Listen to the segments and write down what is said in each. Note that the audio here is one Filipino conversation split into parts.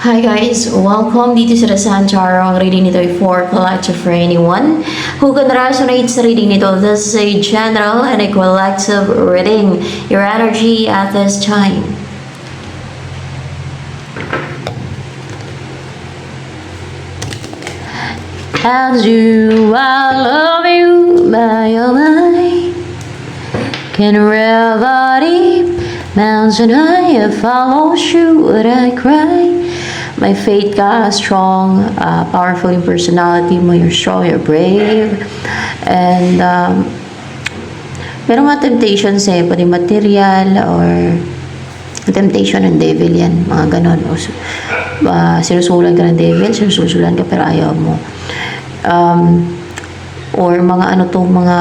Hi guys! Welcome dito sa Rasan Charo. Ang reading nito ay for collective for anyone who can resonate sa reading nito. This is a general and a collective reading. Your energy at this time. As you, I love you, my oh my. Can river deep, mountain high, I follow you, would I cry? My faith ka, strong, powerful in personality mo, you're strong, you're brave. And, merong mga temptations pwede material or temptation ng devil yan, mga ganon. O, sinusulan ka ng devil, sinusulan ka pero ayaw mo. Or mga mga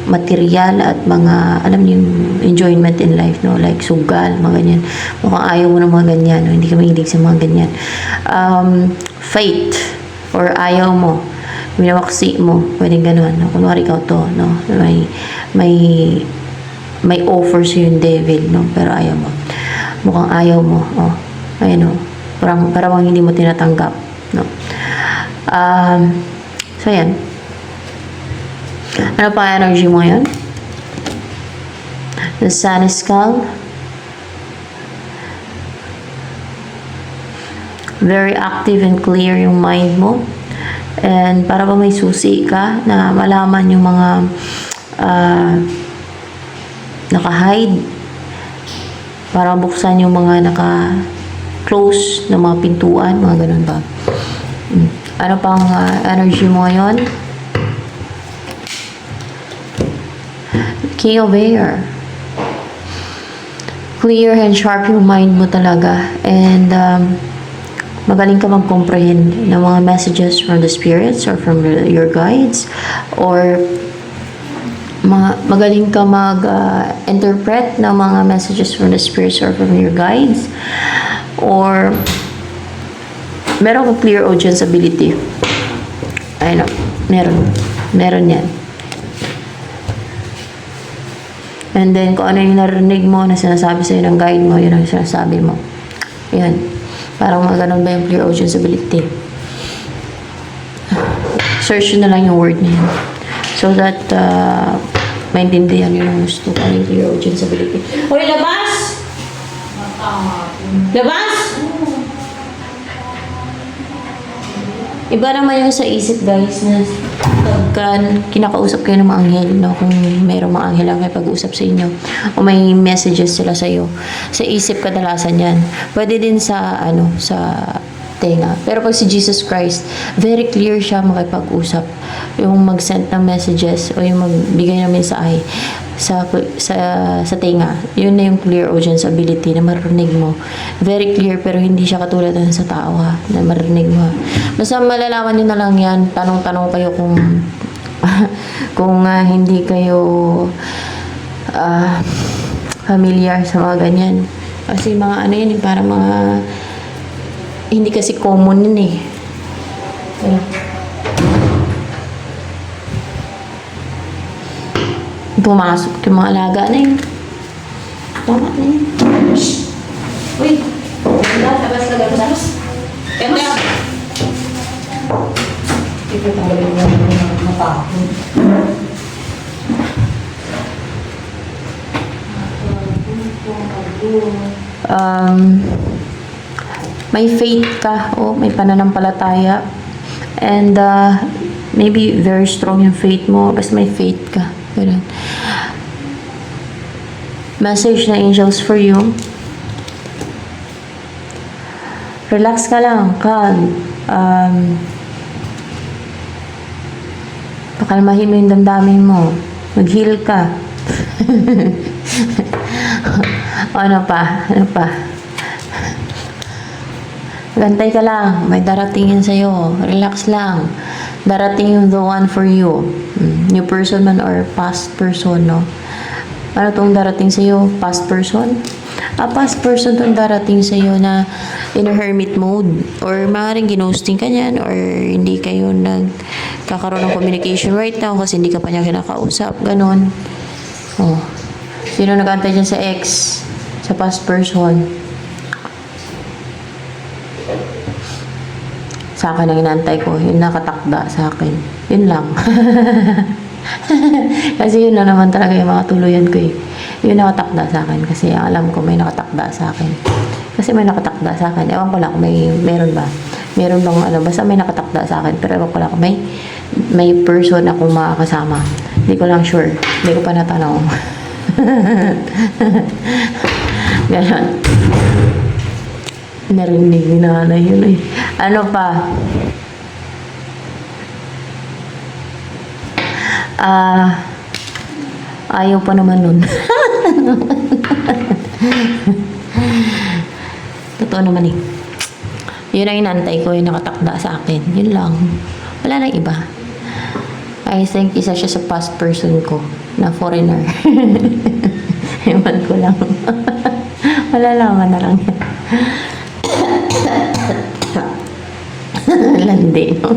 material at mga, alam niyo, enjoyment in life, no? Like sugal, mga ganyan. Mukhang ayaw mo ng mga ganyan, no? Hindi ka mahilig sa mga ganyan. Fate, or ayaw mo, minawaksi mo, pwedeng gano'n, no? Kunwari ikaw to, no? May offer sa'yo yung devil, no? Pero ayaw mo. Mukhang ayaw mo, oh. Ayun, no? Parang hindi mo tinatanggap, no? So, yan. Ano pa energy mo yun? The sun is calm. Very active and clear yung mind mo. And para ba may susi ka na malaman yung mga naka-hide. Para buksan yung mga naka-close na mga pintuan. Mga ganun ba? Ano pang energy mo ngayon? King of Air. Clear and sharp yung mind mo talaga. And magaling ka mag-comprehend ng mga messages from the spirits or from your guides. Or magaling ka mag-interpret ng mga messages from the spirits or from your guides. Or meron ka clear audience ability. Ayun, meron yan. And then, kung ano yung narinig mo na sinasabi sa'yo ng guide mo, yun ang sinasabi mo. Yan. Parang mga ganun ba yung clear audience ability. Search na lang yung word na yun. So that, maintindihan yun ang gusto ko yung clear audience ability. Hoy, labas! Labas! Iba naman yung sa isip, guys, na pagka kinakausap kayo ng mga anghel, no? Kung mayroong mga anghel ang pag-uusap sa inyo o may messages sila sa iyo, sa isip kadalasan yan. Pwede din sa tenga. Pero pag si Jesus Christ, very clear siya makipag-usap. Yung mag-send ng messages o yung magbigay ng mensahe sa tenga. Yun na yung clear audience ability na marinig mo. Very clear pero hindi siya katulad ng sa tao na marinig mo. Basta malalaman nyo na lang yan. Tanong-tanong kayo kung hindi kayo familiar sa mga ganyan. Kasi mga yan, para mga hindi kasi common yun eh. Pumasok yung mga alaga na yun. Tama na yun. Uy! Labas. Kaya ito tanggalin mo yung matapon. May faith ka o may pananampalataya and maybe very strong yung faith mo, basta may faith ka. Ganun. Message na angels for you. Relax ka lang, calm. Pakalmahin mo yung damdamin mo. Mag-heal ka. Ano pa? Gantay ka lang. May darating yan sa'yo. Relax lang. Darating yung the one for you. New person man or past person, no? Ano tong darating sa'yo? Past person? Past person tong darating sa'yo na in a hermit mode. Or maaaring ginosting ka niyan or hindi kayo nagkakaroon ng communication right now kasi hindi ka pa niya kinakausap. Ganon. Oh. Sino nag-antay dyan sa ex? Sa past person? sa akin ang inaantay ko, yung nakatakda sa akin. Yun lang. Kasi yun na naman talaga yung mga tuluyan ko eh. Yun nakatakda sa akin kasi alam ko may nakatakda sa akin. Kasi may nakatakda sa akin. Ewan ko lang kung meron ba. Meron bang ano, basta may nakatakda sa akin. Pero ewan ko lang kung may person akong makakasama. Hindi ko lang sure. Hindi ko pa natanong. Ganon. Narinig ni nanay yun eh. Ano pa? Ayaw pa naman nun. Totoo naman eh. Yun ang inantay ko, yung nakatakda sa akin. Yun lang. Wala na iba. I think isa siya sa past person ko na foreigner. Ewan ko lang. Malalaman na lang yan. Landi, no?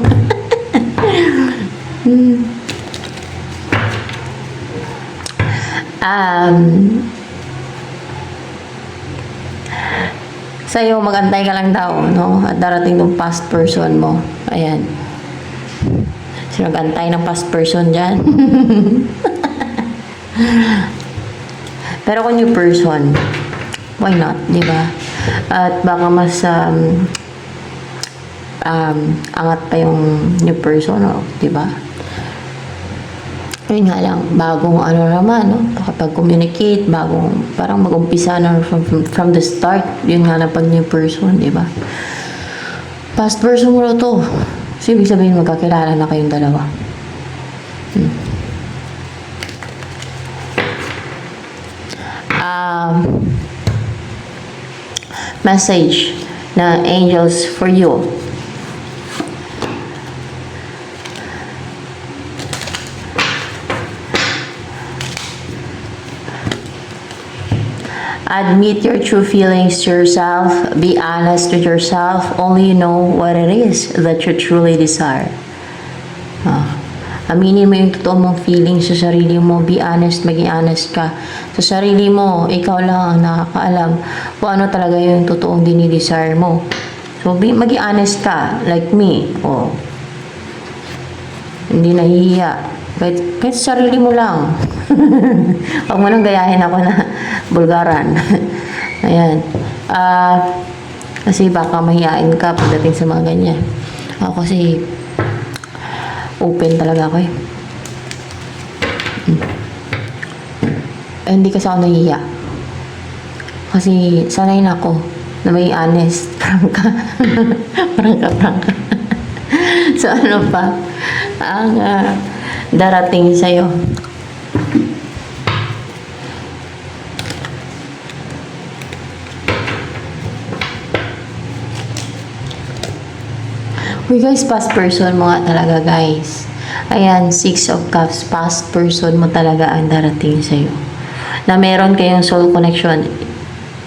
Sa'yo, magantay ka lang daw, no? At darating ng past person mo. Ayan. Sino nag-antay ng past person dyan? Pero kung new person, why not, di ba? At baka mas angat pa yung new person, no? Di ba? Yun nga lang, bagong ano naman, no? Kapag-communicate, bagong, parang mag-umpisa na from the start, yun nga lang pag new person, di ba? Past person mo na to. So, ibig sabihin, magkakilala na kayong dalawa. Message na angels for you. Admit your true feelings to yourself. Be honest with yourself. Only you know what it is that you truly desire. Aminin mo yung totoo mong feelings sa sarili mo. Be honest, maging honest ka. Sa sarili mo, ikaw lang ang nakakaalam kung ano talaga yung totoong dinidesire mo. So, maging honest ka, like me. Oh. Hindi nahihiya. Kahit sa sarili mo lang. Huwag mo nang gayahin ako na bulgaran. Ayan. Kasi baka mahihain ka pagdating sa mga ganyan. Ako kasi open talaga ako eh. Hindi kasi ako nahihiya. Kasi sanay na ako na may honest, prangka. prangka. So ano pa ang darating sa'yo? Uy guys, past person mo nga talaga guys. Ayan, 6 of Cups, past person mo talaga ang darating sa'yo. Na meron kayong soul connection.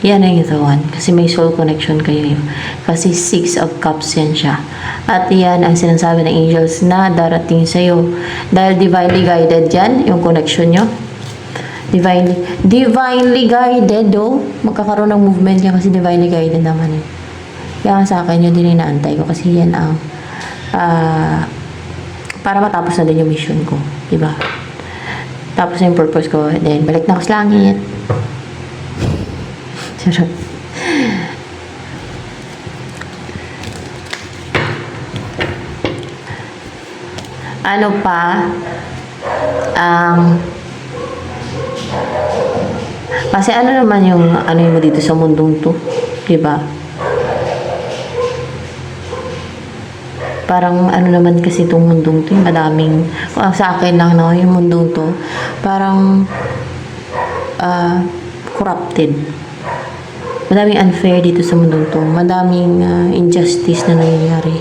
Yan ang the one. Kasi may soul connection kayo. Kasi 6 of Cups yan siya. At yan ang sinasabi ng angels na darating sa'yo. Dahil divinely guided yan, yung connection nyo. Divinely guided, oh. Magkakaroon ng movement yan kasi divinely guided naman eh. Kaya sa akin yun din inaantay ko kasi yan ang para matapos na din yung mission ko, diba? Tapos na yung purpose ko, then balik na ako sa langit. Sarap. Ano pa? Kasi ano naman yung ano yung dito sa mundong to, diba? Parang ano naman kasi itong mundong to, madaming, sa akin lang no, yung mundong to, parang corrupted. Madaming unfair dito sa mundong to. Madaming injustice na nangyayari.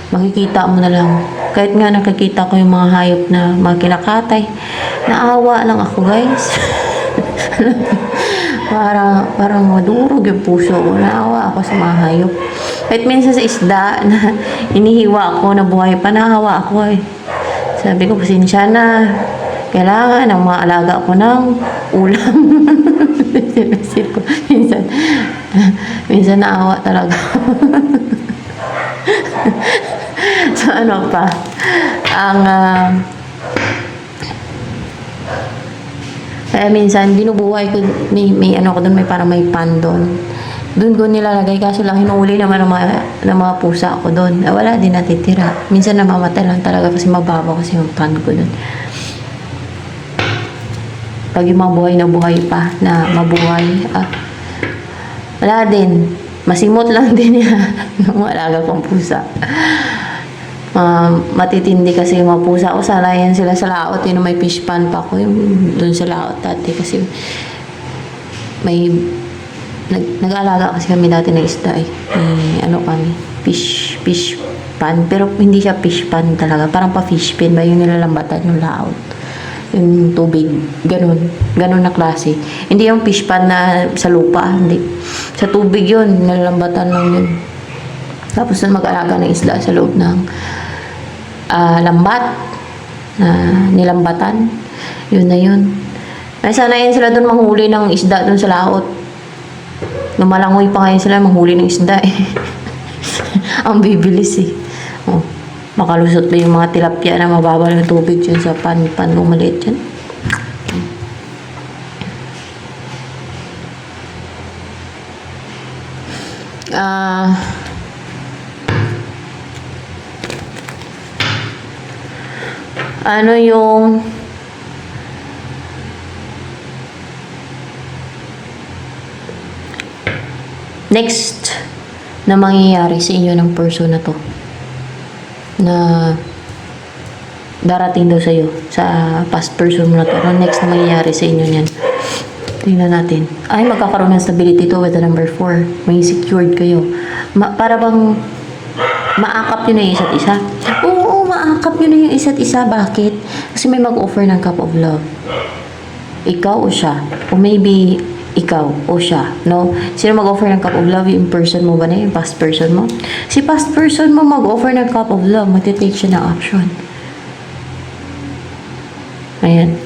Makikita mo na lang. Kahit nga nakikita ko yung mga hayop na mga kinakatay, naawa lang ako guys. parang madurog yung puso ko. Naawa ako sa mga hayop. Kahit minsan sa isda na inihiwa ako na buhay pa, nahawa ako eh. Sabi ko, pasensya na. Kailangan ng mga alaga ko ng ulam. minsan naawa talaga. So, ano pa? Ang, kaya minsan, binubuhay ko, may ano ko doon, may parang may pan doon. Doon ko nilalagay, kaso lang hinuuli naman ng mga pusa ko doon. Wala din natitira. Minsan namamatay lang talaga kasi mababa kasi yung pan ko doon. Pag yung mga buhay na buhay pa, na mabuhay, wala din. Masimot lang din yan ng alaga kong pusa. Matitindi kasi yung mga pusa ko. Sanayan sila sa laot. Yun, may fish pan pa ko yung doon sa laot dati. Kasi may nag-aalaga kasi kami dati ng isda eh. May ano kami, fish pan. Pero hindi siya fish pan talaga. Parang pa fish pan ba yung nilalambatan yung laot. Yung tubig. Ganun na klase. Hindi yung fish pan na sa lupa. Hindi. Sa tubig yun. Nilalambatan lang yun. Tapos na mag-alaga ng isda sa loob ng lambat na nilambatan. Yun na yun. Ay, sanayin sila doon manghuli ng isda doon sa laot. Lumalangoy pa ngayon sila manghuli ng isda eh. Ang bibilis eh. Oh, makalusot na yung mga tilapia na mababa yung tubig dyan sa pan maliit dyan. Ano yung next na mangyayari sa inyo ng person na to na darating daw sa'yo sa past person mo na to? Ano next na mangyayari sa inyo niyan? Tingnan natin. Ay, magkakaroon ng stability to with the number 4. May secured kayo. Para bang maakap nyo na yung isa't isa? Oo, maakap nyo na yung isa't isa. Bakit? Kasi may mag-offer ng cup of love. Ikaw o siya. O maybe ikaw o siya. No? Sino mag-offer ng cup of love? Yung person mo ba na? Yung past person mo? Si past person mo mag-offer ng cup of love. Matitake siya ng action. Ayan.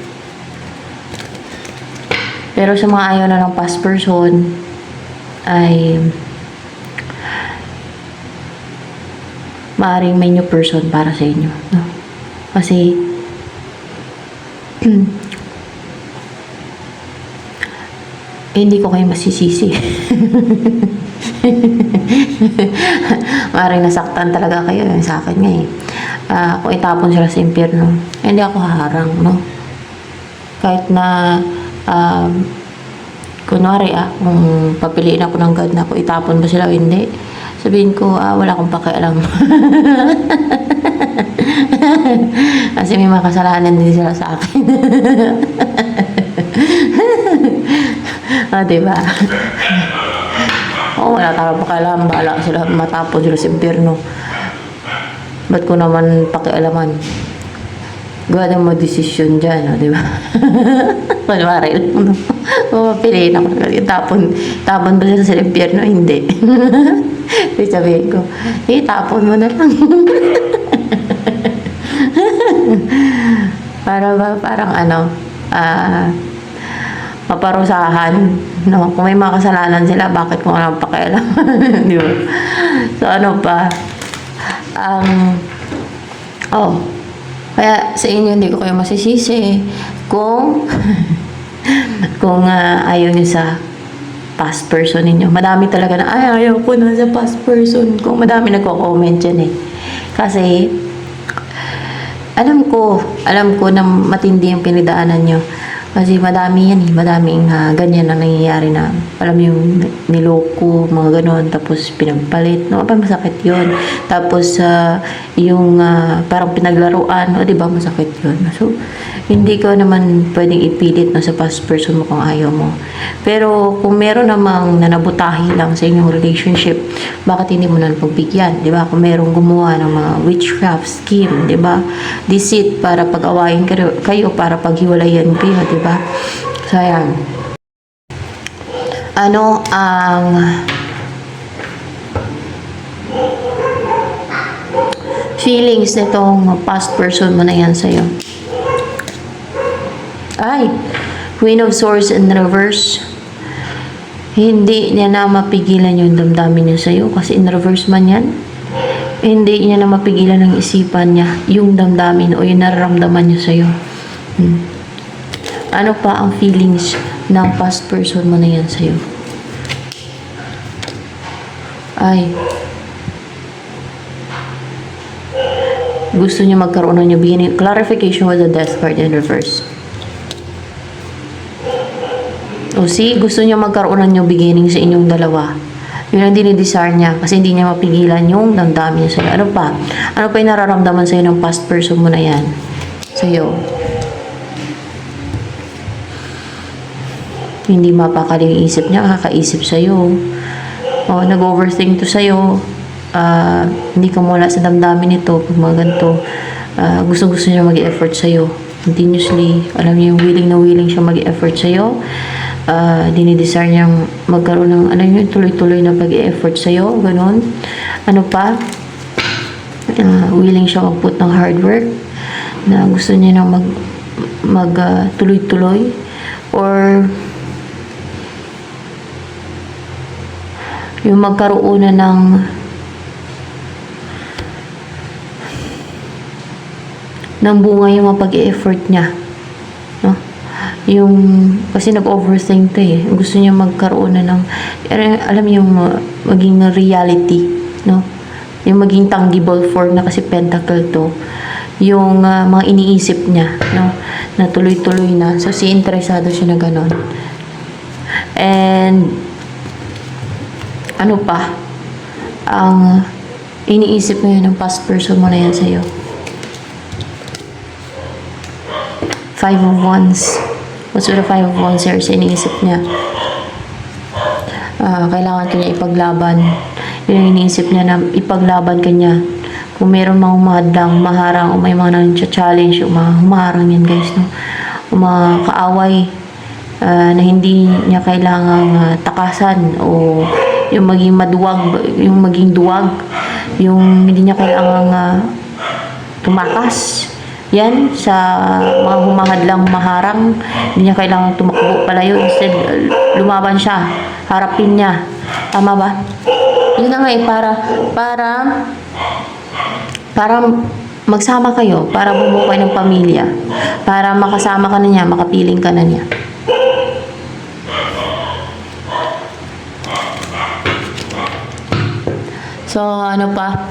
Pero sa mga ayaw na ng past person ay maaaring may new person para sa inyo. No? Kasi hindi ko kayo masisisi. Maaaring nasaktan talaga kayo sa akin nga eh. Kung itapon sila sa impyerno, hindi ako haharang, no? Kahit na kunwari kung papiliin ako ng God na kung itapon ba sila o hindi, sabihin ko, wala akong pakialam. Kasi may mga kasalanan din sila sa akin. Diba? Wala tayong pakialam. Bahala sila, matapon sila sa impyerno. Ba't ko naman pakialaman? God ang mag-desisyon dyan, diba? Kunwari lang, no? Piliin ako. Tapon ba sila sa impyerno? Hindi. Sabihin ko, tapon mo na lang. Parang maparusahan, no? Kung may mga kasalanan sila, bakit ko walang pakialam? Di ba? So, ano pa? Kaya sa inyo, hindi ko kayo masisisi kung ayaw nyo sa past person ninyo. Madami talaga na, ayaw ko na sa past person. Kung madami nagko-comment dyan eh. Kasi, alam ko na matindi yung pinidaanan nyo. Kasi madami yan eh. Madaming ganyan na nangyayari na, alam mo yung niloko, mga ganon, tapos pinagpalit. No, masakit yun. Tapos, yung parang pinaglaruan, o diba, masakit yun. So, hindi ko naman pwedeng ipilit na sa past person mo kung ayaw mo. Pero, kung meron namang nanabutahi lang sa inyong relationship, bakit hindi mo na pagbigyan? Diba? Kung merong gumawa ng mga witchcraft scheme, diba? Deceit para pag-awayin kayo, para paghiwalayan kayo, diba? So, ayan. Ano ang feelings nitong past person mo na yan sa'yo? Ay, Queen of Swords in reverse. Hindi niya na mapigilan yung damdamin niya sa'yo kasi in reverse man yan. hindi niya na mapigilan ng isipan niya yung damdamin o yung nararamdaman niya sa'yo. Ano pa ang feelings ng past person mo na yan sa'yo? Ay, gusto niya magkaroon ng new beginning. Clarification with the death card in reverse. O see, gusto niya magkaroon ng new beginning sa inyong dalawa. Yun ang dinidesire niya kasi hindi niya mapigilan yung damdamin niya sa'yo. Ano pa? Ano pa yung nararamdaman sa'yo ng past person mo na yan? Sa'yo. Hindi mapakali yung isip niya, kakaisip sa'yo. O, nag-overthink to sa'yo. Hindi ka mawala sa damdamin nito pag mga ganito. Gusto-gusto niya mag-effort sa'yo. Continuously, alam niya yung willing na willing siya mag-effort sa'yo. Dinidesire niyang magkaroon ng, alam niyo, tuloy-tuloy na pag-effort sa'yo. Ganon. Ano pa? Willing siya mag-put ng hard work. Na gusto niya na tuloy-tuloy. Or yung magkaroon na ng bunga yung mapag-e-effort niya, no? Yung kasi nag-overthink to eh. Gusto niya magkaroon na ng, alam yung maging reality, no? Yung maging tangible form na, kasi pentacle to. Yung mga iniisip niya, no? Na tuloy-tuloy na. So, interesado siya na ganon. And ano pa ang iniisip mo yun ng past person mo na yan sa'yo? Five of Wands. What's with the Five of Wands here sa iniisip niya? Kailangan kanya ipaglaban. Yun ang iniisip niya, na ipaglaban kanya. Kung meron mga umahadlang, maharang, o may mga nang-challenge, o mga humarang yan guys, no? O mga kaaway na hindi niya kailangang takasan, o yung maging maduwag, yung maging duwag, yung hindi niya kailangang tumakas. Yan, sa mga humahadlang, maharang, hindi niya kailangang tumakbo palayo. Instead, lumaban siya. Harapin niya. Tama ba? Yun na nga eh, para magsama kayo, para bumuo kayo ng pamilya, para makasama ka na niya, makapiling ka na niya. So, ano pa?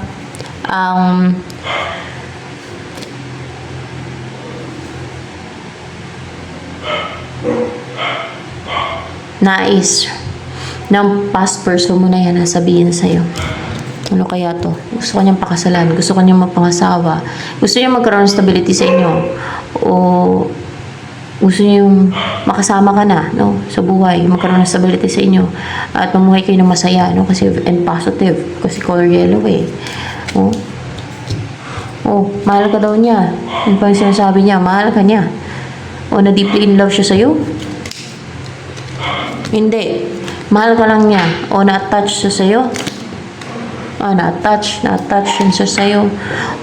Nais ng past person mo na yan na sabihin sa'yo. Ano kaya to? Gusto ko niyang pakasalan, gusto ko niyang mapangasawa, gusto niya magkaroon ng stability sa inyo, o gusto niya yung makasama ka na, no, sa buhay, magkaroon ng stability sa inyo, at mamuhay kayo ng masaya, no, kasi and positive, kasi color yellow eh. Mahal ka daw niya. Ano pa yung sinasabi niya? Mahal ka niya. O na deeply in love siya sa'yo? Hindi. Mahal ka lang niya. O na-attach siya sa'yo? Na-attach yun siya sa'yo.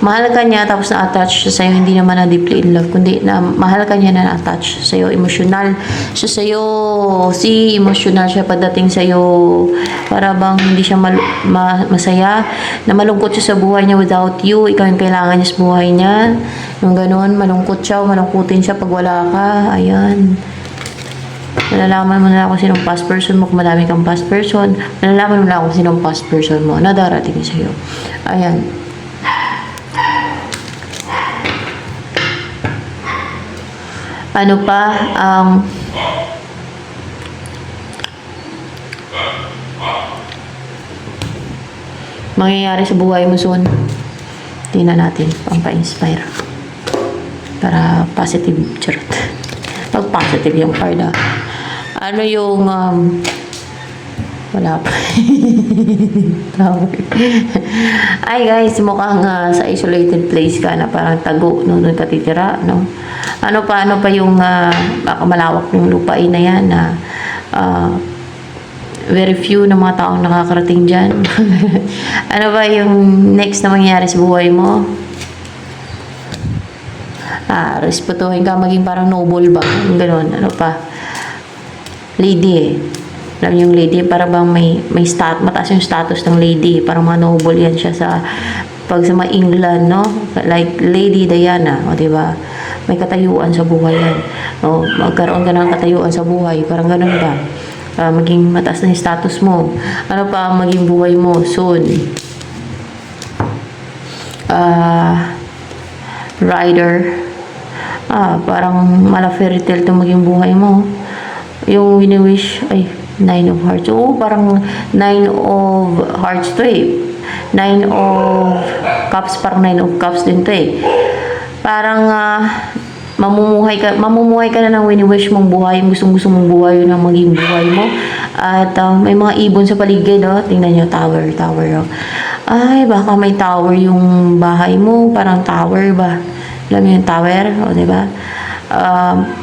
Mahal ka niya, tapos na-attach siya sa'yo, hindi naman na deeply in love, kundi na mahal ka niya na na-attach siya sa'yo, emotional siya sa'yo. Si emotional siya pagdating sa'yo, para bang hindi siya masaya, na malungkot siya sa buhay niya without you, ikaw yung kailangan niya sa buhay niya, yung gano'n, malungkot siya o malungkutin siya pag wala ka. Ayan. Malalaman mo na kung sinong past person mo, kung madami kang past person, malalaman mo na kung sinong past person mo na darating sa'yo. Ayan. Ano pa? Mangyayari sa buhay mo soon. Tingnan natin, pampa-inspire. Para positive, charot. Pag-positive yung card, Ano yung, wala pa. Ay guys, mukhang sa isolated place ka na, parang tago, no, doon ka titira, no? Ano pa yung, baka malawak yung lupain na yan, na, very few na mga taong nakakarating dyan. Ano ba yung next na mangyayari sa buhay mo? Respetuhin ka, maging parang noble ba? Yung gano'n, ano pa? Lady eh. Alam niyo yung lady, para bang may mataas yung status ng lady. Parang mga noble yan siya sa Pag sa mga England, no? Like Lady Diana, o diba? May katayuan sa buhay yan. O, magkaroon ka ng katayuan sa buhay, parang ganun ba? Maging mataas na yung status mo. Ano pa ang maging buhay mo soon? Rider. Parang mala fairy tale to maging buhay mo. Yung wini-wish, ay, 9 of Hearts. Oo, parang 9 of Hearts to eh. 9 of Cups, parang 9 of Cups din to eh. Parang mamumuhay ka na ng wini-wish mong buhay, yung gustong-gusto mong buhay, yun ang maging buhay mo. At may mga ibon sa paligid, oh. Tingnan nyo, tower, oh. Ay, baka may tower yung bahay mo, parang tower ba? Alam mo yung tower, o diba?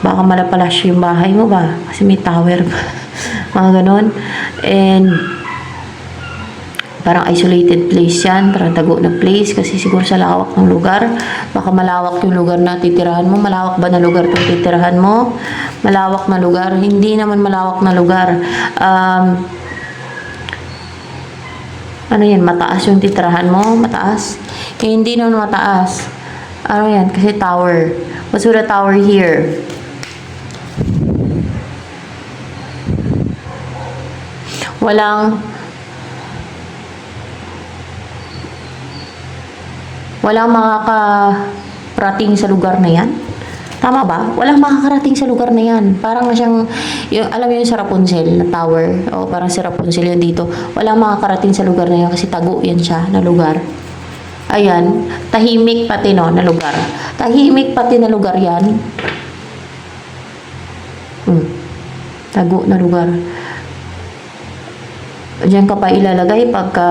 Baka malapalas yung bahay mo ba? Kasi may tower ba? Mga ganon. And parang isolated place yan, parang tago na place kasi siguro sa lawak ng lugar. Baka malawak yung lugar na titirahan mo. Malawak ba na lugar itong titirahan mo? Malawak na lugar? Hindi naman malawak na lugar. Ano yan? Mataas yung titirahan mo? Mataas? Hindi naman mataas. Ano yan? Kasi tower. What's with the tower here? Walang makakarating sa lugar na yan. Tama ba? Walang makakarating sa lugar na yan. Parang siyang, alam mo yung sa Rapunzel na tower. O parang si Rapunzel yun dito. Walang makakarating sa lugar na yan kasi tago yan siya na lugar. Ayan. Tahimik pati no, na lugar. Tahimik pati na lugar yan. Tago na lugar. Diyan ka pa ilalagay pagka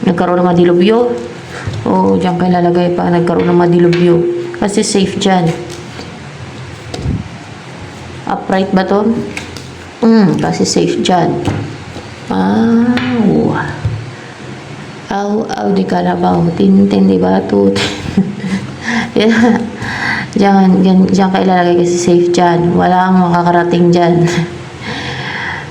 nagkaroon ng madilubyo. O diyan ka ilalagay pa nagkaroon ng madilubyo. Kasi safe dyan. Upright ba to? Kasi safe dyan. Aw, di kalabaw. Tintin, di ba? Diyan ka ilalagay kasi safe dyan. Walang makakarating dyan.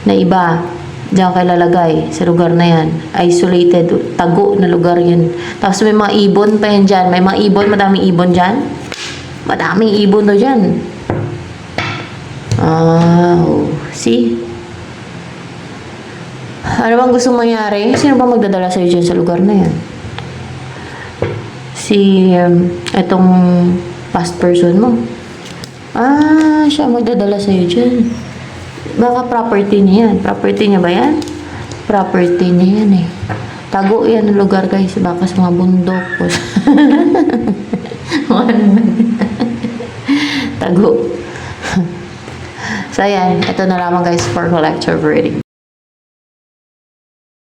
Na iba. Diyan ka ilalagay sa lugar na yan. Isolated, tago na lugar yan. Tapos may mga ibon pa yan dyan. May mga ibon, madaming ibon dyan. Madaming ibon daw dyan. See? Ano bang gusto mangyari? Sino ba magdadala sa'yo dyan sa lugar na yan? Itong past person mo. Siya magdadala sa'yo dyan. Baka property niya yan. Property niya ba yan? Property niya yan eh. Tago yan ang lugar guys. Baka sa mga bundok. Tago. So yan. Ito na lamang guys for collector reading.